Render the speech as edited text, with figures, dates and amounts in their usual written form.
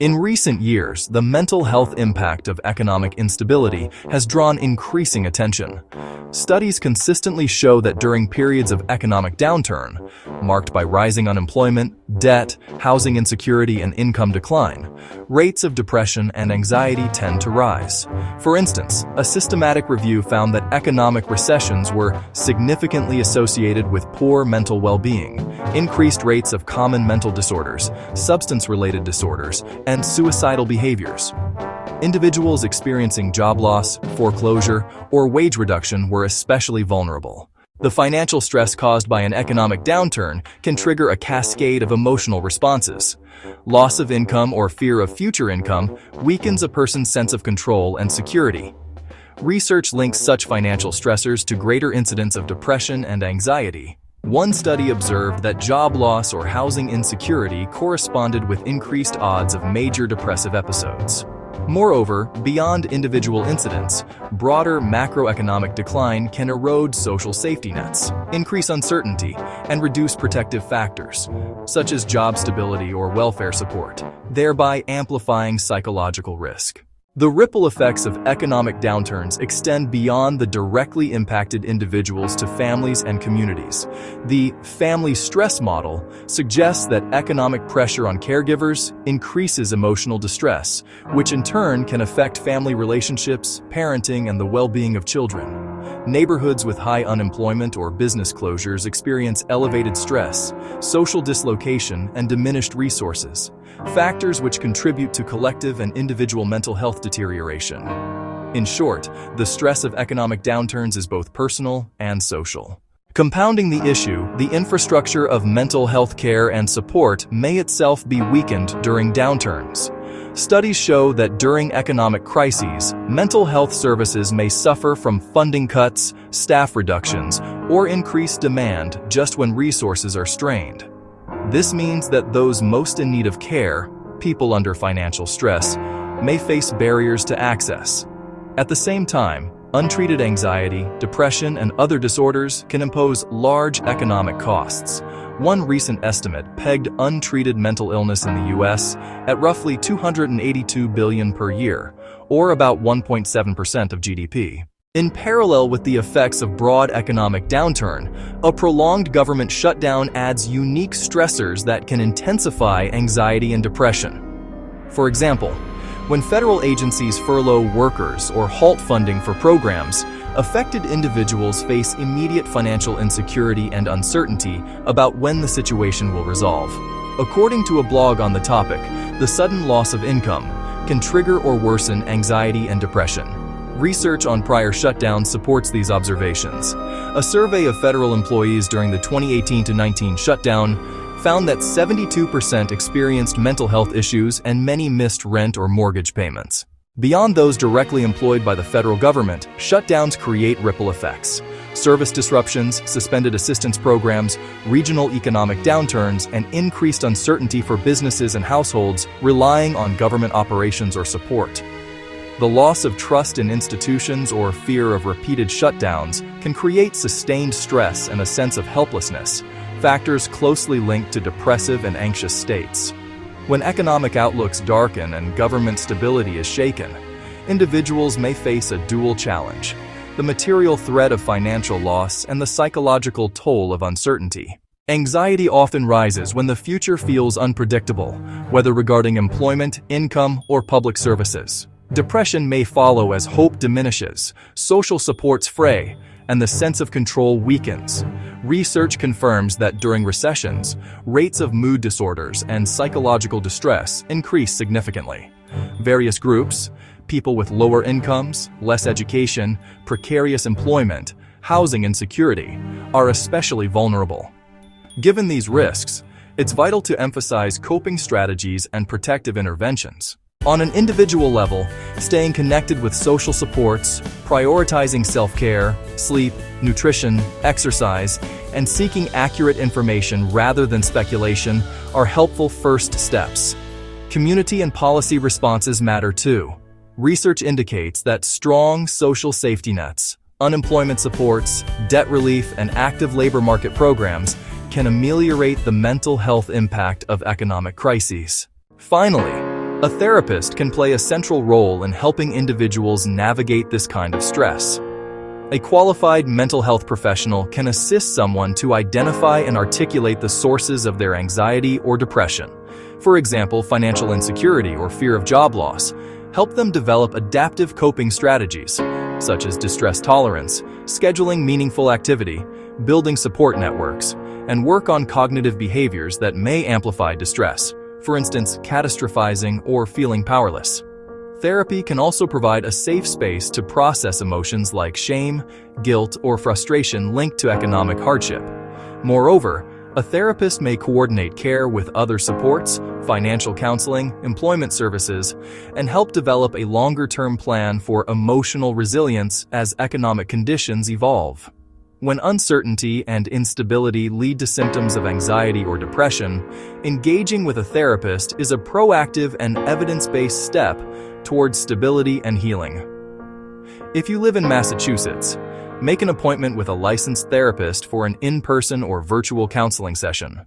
In recent years, the mental health impact of economic instability has drawn increasing attention. Studies consistently show that during periods of economic downturn, marked by rising unemployment, debt, housing insecurity, and income decline, rates of depression and anxiety tend to rise. For instance, a systematic review found that economic recessions were significantly associated with poor mental well-being, increased rates of common mental disorders, substance-related disorders, and suicidal behaviors. Individuals experiencing job loss, foreclosure, or wage reduction were especially vulnerable. The financial stress caused by an economic downturn can trigger a cascade of emotional responses. Loss of income or fear of future income weakens a person's sense of control and security. Research links such financial stressors to greater incidence of depression and anxiety. One study observed that job loss or housing insecurity corresponded with increased odds of major depressive episodes. Moreover, beyond individual incidents, broader macroeconomic decline can erode social safety nets, increase uncertainty, and reduce protective factors, such as job stability or welfare support, thereby amplifying psychological risk. The ripple effects of economic downturns extend beyond the directly impacted individuals to families and communities. The family stress model suggests that economic pressure on caregivers increases emotional distress, which in turn can affect family relationships, parenting, and the well-being of children. Neighborhoods with high unemployment or business closures experience elevated stress, social dislocation, and diminished resources, factors which contribute to collective and individual mental health deterioration. In short, the stress of economic downturns is both personal and social. Compounding the issue, the infrastructure of mental health care and support may itself be weakened during downturns. Studies show that during economic crises, mental health services may suffer from funding cuts, staff reductions, or increased demand just when resources are strained. This means that those most in need of care, people under financial stress, may face barriers to access. At the same time, untreated anxiety, depression, and other disorders can impose large economic costs. One recent estimate pegged untreated mental illness in the U.S. at roughly $282 billion per year, or about 1.7% of GDP. In parallel with the effects of broad economic downturn, a prolonged government shutdown adds unique stressors that can intensify anxiety and depression. For example, when federal agencies furlough workers or halt funding for programs, affected individuals face immediate financial insecurity and uncertainty about when the situation will resolve. According to a blog on the topic, the sudden loss of income can trigger or worsen anxiety and depression. Research on prior shutdowns supports these observations. A survey of federal employees during the 2018-19 shutdown found that 72% experienced mental health issues and many missed rent or mortgage payments. Beyond those directly employed by the federal government, shutdowns create ripple effects. Service disruptions, suspended assistance programs, regional economic downturns, and increased uncertainty for businesses and households relying on government operations or support. The loss of trust in institutions or fear of repeated shutdowns can create sustained stress and a sense of helplessness, factors closely linked to depressive and anxious states. When economic outlooks darken and government stability is shaken, individuals may face a dual challenge: the material threat of financial loss and the psychological toll of uncertainty. Anxiety often rises when the future feels unpredictable, whether regarding employment, income, or public services. Depression may follow as hope diminishes, social supports fray, and the sense of control weakens. Research confirms that during recessions, rates of mood disorders and psychological distress increase significantly. Various groups, people with lower incomes, less education, precarious employment, housing insecurity, are especially vulnerable. Given these risks, it's vital to emphasize coping strategies and protective interventions. On an individual level, staying connected with social supports, prioritizing self-care, sleep, nutrition, exercise, and seeking accurate information rather than speculation are helpful first steps. Community and policy responses matter too. Research indicates that strong social safety nets, unemployment supports, debt relief, and active labor market programs can ameliorate the mental health impact of economic crises. Finally, A therapist can play a central role in helping individuals navigate this kind of stress. A qualified mental health professional can assist someone to identify and articulate the sources of their anxiety or depression. For example, financial insecurity or fear of job loss. Help them develop adaptive coping strategies, such as distress tolerance, scheduling meaningful activity, building support networks, and work on cognitive behaviors that may amplify distress, for instance, catastrophizing or feeling powerless. Therapy can also provide a safe space to process emotions like shame, guilt, or frustration linked to economic hardship. Moreover, a therapist may coordinate care with other supports, financial counseling, employment services, and help develop a longer-term plan for emotional resilience as economic conditions evolve. When uncertainty and instability lead to symptoms of anxiety or depression, engaging with a therapist is a proactive and evidence-based step towards stability and healing. If you live in Massachusetts, make an appointment with a licensed therapist for an in-person or virtual counseling session.